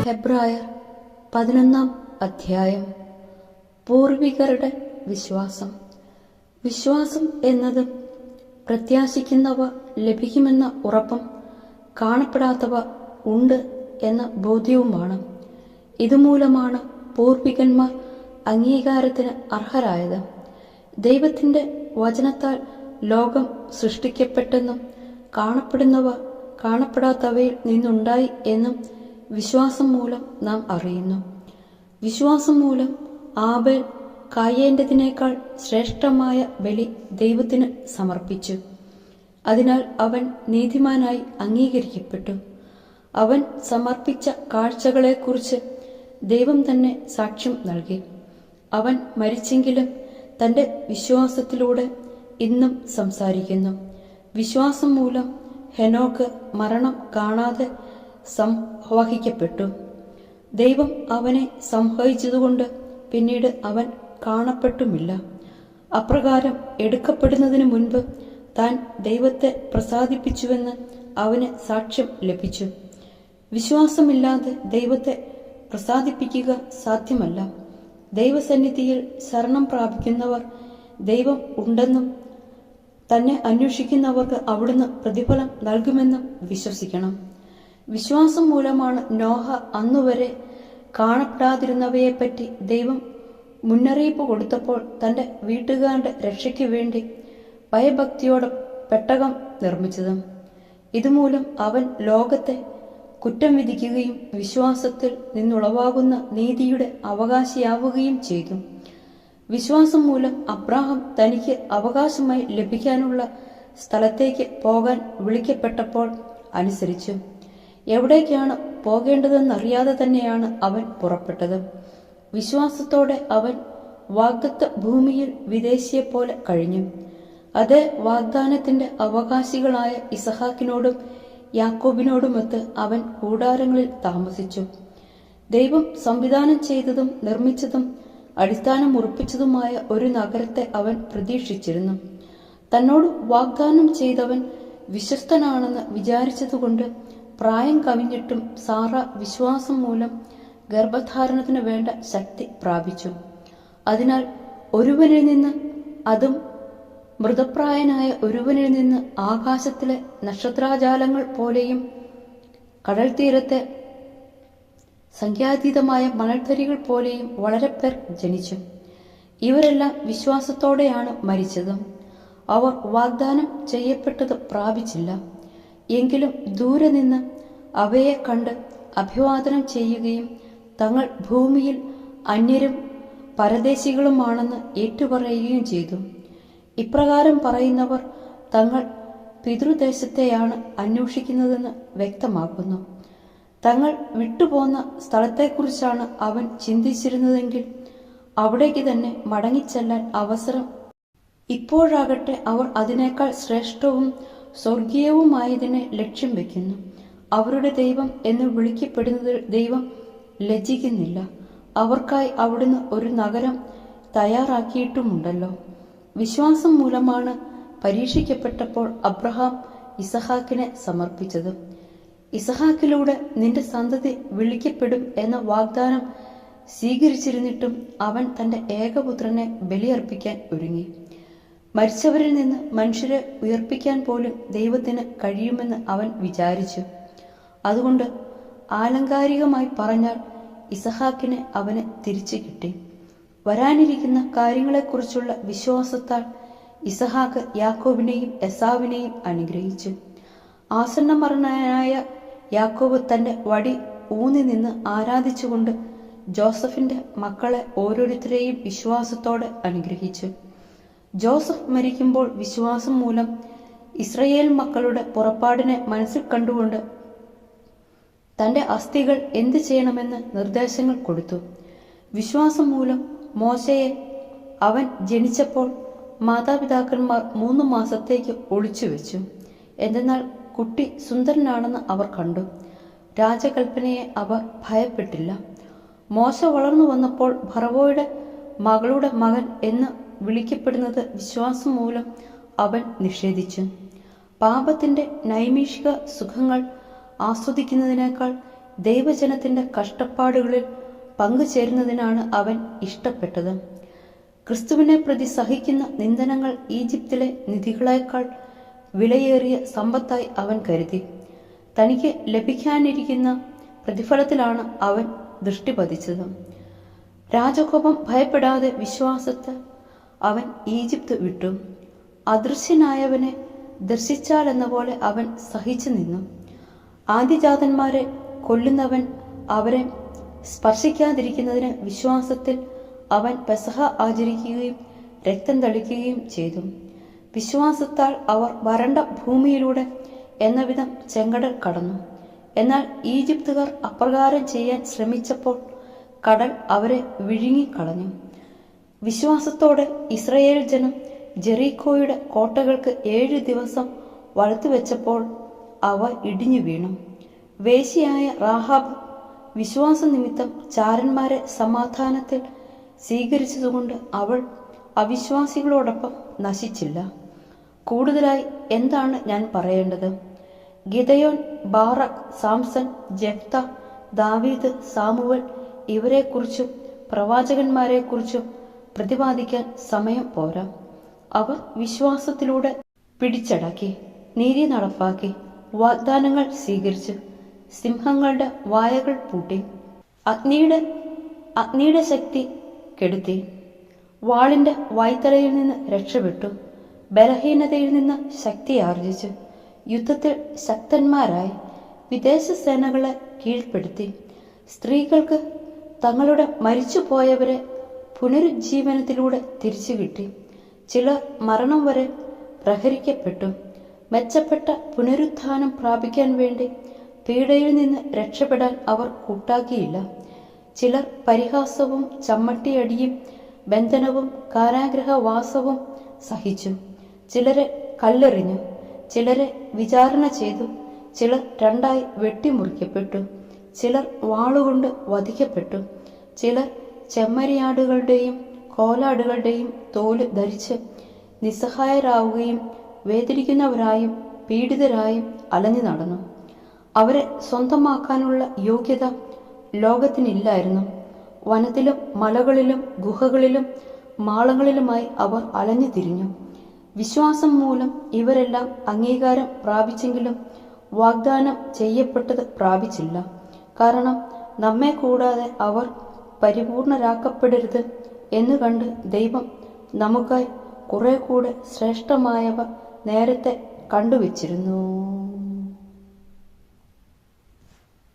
ഹെബ്രായർ 11 അധ്യായം. പൂർവികരുടെ വിശ്വാസം. വിശ്വാസം എന്നത് പ്രത്യാശിക്കുന്നവ ലഭിക്കുമെന്ന ഉറപ്പും കാണപ്പെടാത്തവ ഉണ്ട് എന്ന ബോധ്യവുമാണ്. ഇതുമൂലമാണ് പൂർവികന്മാർ അംഗീകാരത്തിന് അർഹരായത്. ദൈവത്തിൻ്റെ വചനത്താൽ ലോകം സൃഷ്ടിക്കപ്പെട്ടെന്നും കാണപ്പെടുന്നവ കാണപ്പെടാത്തവയിൽ നിന്നുണ്ടായി എന്നും വിശ്വാസം മൂലം നാം അറിയുന്നു. വിശ്വാസം മൂലം ആബേൽ കായേന്റേതിനേക്കാൾ ശ്രേഷ്ഠമായ ബലി ദൈവത്തിന് സമർപ്പിച്ചു. അതിനാൽ അവൻ നീതിമാനായി അംഗീകരിക്കപ്പെട്ടു. അവൻ സമർപ്പിച്ച കാഴ്ചകളെക്കുറിച്ച് ദൈവം തന്നെ സാക്ഷ്യം നൽകി. അവൻ മരിച്ചെങ്കിലും തൻ്റെ വിശ്വാസത്തിലൂടെ ഇന്നും സംസാരിക്കുന്നു. വിശ്വാസം മൂലം ഹെനോക്ക് മരണം കാണാതെ സംവഹിക്കപ്പെട്ടു. ദൈവം അവനെ സംവഹിച്ചതുകൊണ്ട് പിന്നീട് അവൻ കാണപ്പെട്ടുമില്ല. അപ്രകാരം എടുക്കപ്പെടുന്നതിന് മുൻപ് താൻ ദൈവത്തെ പ്രസാദിപ്പിച്ചുവെന്ന് അവന് സാക്ഷ്യം ലഭിച്ചു. വിശ്വാസമില്ലാതെ ദൈവത്തെ പ്രസാദിപ്പിക്കുക സാധ്യമല്ല. ദൈവസന്നിധിയിൽ ശരണം പ്രാപിക്കുന്നവർ ദൈവം ഉണ്ടെന്നും തന്നെ അന്വേഷിക്കുന്നവർക്ക് അവിടുന്ന് പ്രതിഫലം നൽകുമെന്നും വിശ്വസിക്കണം. വിശ്വാസം മൂലമാണ് നോഹ അന്നുവരെ കാണപ്പെടാതിരുന്നവയെപ്പറ്റി ദൈവം മുന്നറിയിപ്പ് കൊടുത്തപ്പോൾ തൻ്റെ വീട്ടുകാരുടെ രക്ഷയ്ക്ക് വേണ്ടി ഭയഭക്തിയോടെ പെട്ടകം നിർമ്മിച്ചത്. ഇതുമൂലം അവൻ ലോകത്തെ കുറ്റം വിധിക്കുകയും വിശ്വാസത്തിൽ നിന്നുളവാകുന്ന നീതിയുടെ അവകാശിയാവുകയും ചെയ്തു. വിശ്വാസം മൂലം അബ്രാഹാം തനിക്ക് അവകാശമായി ലഭിക്കാനുള്ള സ്ഥലത്തേക്ക് പോകാൻ വിളിക്കപ്പെട്ടപ്പോൾ അനുസരിച്ചു. എവിടേക്കാണ് പോകേണ്ടതെന്നറിയാതെ തന്നെയാണ് അവൻ പുറപ്പെട്ടത്. വിശ്വാസത്തോടെ അവൻ വാഗ്ദത്ത ഭൂമിയിൽ വിദേശിയെപ്പോലെ കഴിഞ്ഞു. അതേ വാഗ്ദാനത്തിന്റെ അവകാശികളായ ഇസഹാക്കിനോടും യാക്കോബിനോടുമൊത്ത് അവൻ കൂടാരങ്ങളിൽ താമസിച്ചു. ദൈവം സംവിധാനം ചെയ്തതും നിർമ്മിച്ചതും അടിസ്ഥാനം ഉറപ്പിച്ചതുമായ ഒരു നഗരത്തെ അവൻ പ്രതീക്ഷിച്ചിരുന്നു. തന്നോട് വാഗ്ദാനം ചെയ്തവൻ വിശ്വസ്തനാണെന്ന് വിചാരിച്ചതുകൊണ്ട് പ്രായം കവിഞ്ഞിട്ടും സാറ വിശ്വാസം മൂലം ഗർഭധാരണത്തിന് വേണ്ട ശക്തി പ്രാപിച്ചു. അതിനാൽ ഒരുവനിൽ നിന്ന്, അതും മൃതപ്രായനായ ഒരുവനിൽ നിന്ന്, ആകാശത്തിലെ നക്ഷത്രാജാലങ്ങൾ പോലെയും കടൽ തീരത്തെ സംഖ്യാതീതമായ മണൽത്തരികൾ പോലെയും വളരെ പേർ ജനിച്ചു. ഇവരെല്ലാം വിശ്വാസത്തോടെയാണ് മരിച്ചത്. അവർ വാഗ്ദാനം ചെയ്യപ്പെട്ടത് പ്രാപിച്ചില്ല. എങ്കിലും ദൂരെ നിന്ന് അവയെ കണ്ട് അഭിവാദനം ചെയ്യുകയും തങ്ങൾ ഭൂമിയിൽ അന്യരും പരദേശികളുമാണെന്ന് ഏറ്റുപറയുകയും ചെയ്തു. ഇപ്രകാരം പറയുന്നവർ തങ്ങൾ പിതൃദേശത്തെയാണ് അന്വേഷിക്കുന്നതെന്ന് വ്യക്തമാക്കുന്നു. തങ്ങൾ വിട്ടുപോന്ന സ്ഥലത്തെക്കുറിച്ചാണ് അവൻ ചിന്തിച്ചിരുന്നതെങ്കിൽ അവിടേക്ക് തന്നെ മടങ്ങിച്ചെല്ലാൻ അവസരം. ഇപ്പോഴാകട്ടെ അവർ അതിനേക്കാൾ ശ്രേഷ്ഠവും സ്വർഗീയവുമായതിനെ ലക്ഷ്യം വയ്ക്കുന്നു. അവരുടെ ദൈവം എന്ന് വിളിക്കപ്പെടുന്നതിൽ ദൈവം ലജ്ജിക്കുന്നില്ല. അവർക്കായി അവിടുന്ന് ഒരു നഗരം തയ്യാറാക്കിയിട്ടുമുണ്ടല്ലോ. വിശ്വാസം മൂലമാണ് പരീക്ഷിക്കപ്പെട്ടപ്പോൾ അബ്രഹാം ഇസഹാക്കിനെ സമർപ്പിച്ചത്. ഇസഹാക്കിലൂടെ നിന്റെ സന്തതി വിളിക്കപ്പെടും എന്ന വാഗ്ദാനം സ്വീകരിച്ചിരുന്നിട്ടും അവൻ തന്റെ ഏകപുത്രനെ ബലിയർപ്പിക്കാൻ ഒരുങ്ങി. മരിച്ചവരിൽ നിന്ന് മനുഷ്യരെ ഉയർപ്പിക്കാൻ പോലും ദൈവത്തിന് കഴിയുമെന്ന് അവൻ വിചാരിച്ചു. അതുകൊണ്ട് ആലങ്കാരികമായി പറഞ്ഞാൽ ഇസഹാക്കിനെ അവന് തിരിച്ചു കിട്ടി. വരാനിരിക്കുന്ന കാര്യങ്ങളെക്കുറിച്ചുള്ള വിശ്വാസത്താൽ ഇസഹാക്ക് യാക്കോബിനെയും എസാവിനെയും അനുഗ്രഹിച്ചു. ആസന്നമരണനായ യാക്കോബ് തന്റെ വടി ഊന്നി നിന്ന് ആരാധിച്ചുകൊണ്ട് ജോസഫിന്റെ മക്കളെ ഓരോരുത്തരെയും വിശ്വാസത്തോടെ അനുഗ്രഹിച്ചു. ജോസഫ് മരിക്കുമ്പോൾ വിശ്വാസം മൂലം ഇസ്രയേൽ മക്കളുടെ പുറപ്പാടിനെ മനസ്സിൽ കണ്ടുകൊണ്ട് തന്റെ അസ്ഥികൾ എന്ത് ചെയ്യണമെന്ന് നിർദ്ദേശങ്ങൾ കൊടുത്തു. വിശ്വാസം മൂലം മോശയെ അവൻ ജനിച്ചപ്പോൾ മാതാപിതാക്കന്മാർ 3 മാസത്തേക്ക് ഒളിച്ചുവെച്ചു. എന്തെന്നാൽ കുട്ടി സുന്ദരനാണെന്ന് അവർ കണ്ടു. രാജകൽപ്പനയെ അവർ ഭയപ്പെട്ടില്ല. മോശ വളർന്നു വന്നപ്പോൾ ഫറവോയുടെ മകളുടെ മകൻ എന്ന് വിളിക്കപ്പെടുന്നത് വിശ്വാസം മൂലം അവൻ നിഷേധിച്ചു. പാപത്തിന്റെ നൈമിഷിക സുഖങ്ങൾ ആസ്വദിക്കുന്നതിനേക്കാൾ ദൈവജനത്തിന്റെ കഷ്ടപ്പാടുകളിൽ പങ്കുചേരുന്നതിനാണ് അവൻ ഇഷ്ടപ്പെട്ടത്. ക്രിസ്തുവിനെ പ്രതി സഹിക്കുന്ന നിന്ദനങ്ങൾ ഈജിപ്തിലെ നിധികളേക്കാൾ വിലയേറിയ സമ്പത്തായി അവൻ കരുതി. തനിക്ക് ലഭിക്കാനിരിക്കുന്ന പ്രതിഫലത്തിലാണ് അവൻ ദൃഷ്ടി പതിച്ചത്. രാജകോപം ഭയപ്പെടാതെ വിശ്വാസത്തെ അവൻ ഈജിപ്ത് വിട്ടു. അദൃശ്യനായവനെ ദർശിച്ചാലെന്ന പോലെ അവൻ സഹിച്ചു നിന്നു. ആദ്യജാതന്മാരെ കൊല്ലുന്നവൻ അവരെ സ്പർശിക്കാതിരിക്കുന്നതിന് വിശ്വാസത്തിൽ അവൻ പെസഹ ആചരിക്കുകയും രക്തം തളിക്കുകയും ചെയ്തു. വിശ്വാസത്താൽ അവർ വരണ്ട ഭൂമിയിലൂടെ എന്ന വിധം ചെങ്കടൽ കടന്നു. എന്നാൽ ഈജിപ്തുകാർ അപ്രകാരം ചെയ്യാൻ ശ്രമിച്ചപ്പോൾ കടൽ അവരെ വിഴുങ്ങിക്കളഞ്ഞു. വിശ്വാസത്തോടെ ഇസ്രയേൽ ജനം ജെറീക്കോയുടെ കോട്ടകൾക്ക് 7 ദിവസം വളുത്തുവെച്ചപ്പോൾ അവ ഇടിഞ്ഞു വീണു. വേശ്യയായ റാഹാബ് വിശ്വാസനിമിത്തം ചാരന്മാരെ സമാധാനത്തിൽ സ്വീകരിച്ചതുകൊണ്ട് അവൾ അവിശ്വാസികളോടൊപ്പം നശിച്ചില്ല. കൂടുതലായി എന്താണ് ഞാൻ പറയേണ്ടത്? ഗിദയോൻ, ബാറക്, സാംസൺ, ജെഫ്ത, ദാവീദ്, സാമുവൽ ഇവരെക്കുറിച്ചും പ്രവാചകന്മാരെക്കുറിച്ചും പ്രതിപാദിക്കാൻ സമയം പോരാ. അവർ വിശ്വാസത്തിലൂടെ പിടിച്ചടക്കി, നീതി നടപ്പാക്കി, വാഗ്ദാനങ്ങൾ സ്വീകരിച്ചു, സിംഹങ്ങളുടെ വായകൾ പൂട്ടി, അഗ്നിയുടെ ശക്തി കെടുത്തി, വാളിന്റെ വായ്ത്തലയിൽ നിന്ന് രക്ഷപ്പെട്ടു, ബലഹീനതയിൽ നിന്ന് ശക്തി ആർജിച്ചു, യുദ്ധത്തിൽ ശക്തന്മാരായി, വിദേശ സേനകളെ കീഴ്പ്പെടുത്തി, സ്ത്രീകൾക്ക് തങ്ങളുടെ മരിച്ചുപോയവരെ പുനരുജ്ജീവനത്തിലൂടെ തിരിച്ചു കിട്ടി, ചിലർ മരണം വരെ പ്രഹരിക്കപ്പെട്ടു. മെച്ചപ്പെട്ട പുനരുത്ഥാനം പ്രാപിക്കാൻ വേണ്ടി പീഡയിൽ നിന്ന് രക്ഷപ്പെടാൻ അവർ കൂട്ടാക്കിയില്ല. ചിലർ പരിഹാസവും ചമ്മട്ടിയടിയും ബന്ധനവും കാരാഗ്രഹവാസവും സഹിച്ചു. ചിലരെ കല്ലെറിഞ്ഞു, ചിലരെ വിചാരണ ചെയ്തു, ചിലർ 2 വെട്ടിമുറിക്കപ്പെട്ടു, ചിലർ വാളുകൊണ്ട് വധിക്കപ്പെട്ടു, ചിലർ ചെമ്മരിയാടുകളുടെയും കോലാടുകളുടെയും തോല് ധരിച്ച് നിസ്സഹായരാവുകയും വേദനിക്കുന്നവരായും പീഡിതരായും അലഞ്ഞു നടന്നു. അവരെ സ്വന്തമാക്കാനുള്ള യോഗ്യത ലോകത്തിനില്ലായിരുന്നു. വനത്തിലും മലകളിലും ഗുഹകളിലും മാളങ്ങളിലുമായി അവർ അലഞ്ഞു തിരിഞ്ഞു. വിശ്വാസം മൂലം ഇവരെല്ലാം അംഗീകാരം പ്രാപിച്ചെങ്കിലും വാഗ്ദാനം ചെയ്യപ്പെട്ടത് പ്രാപിച്ചില്ല. കാരണം നമ്മെ കൂടാതെ അവർ പരിപൂർണരാക്കപ്പെടരുത് എന്ന് കണ്ട് ദൈവം നമുക്കായി കുറെ കൂടെ ശ്രേഷ്ഠമായവ നേരത്തെ കണ്ടുവച്ചിരുന്നു.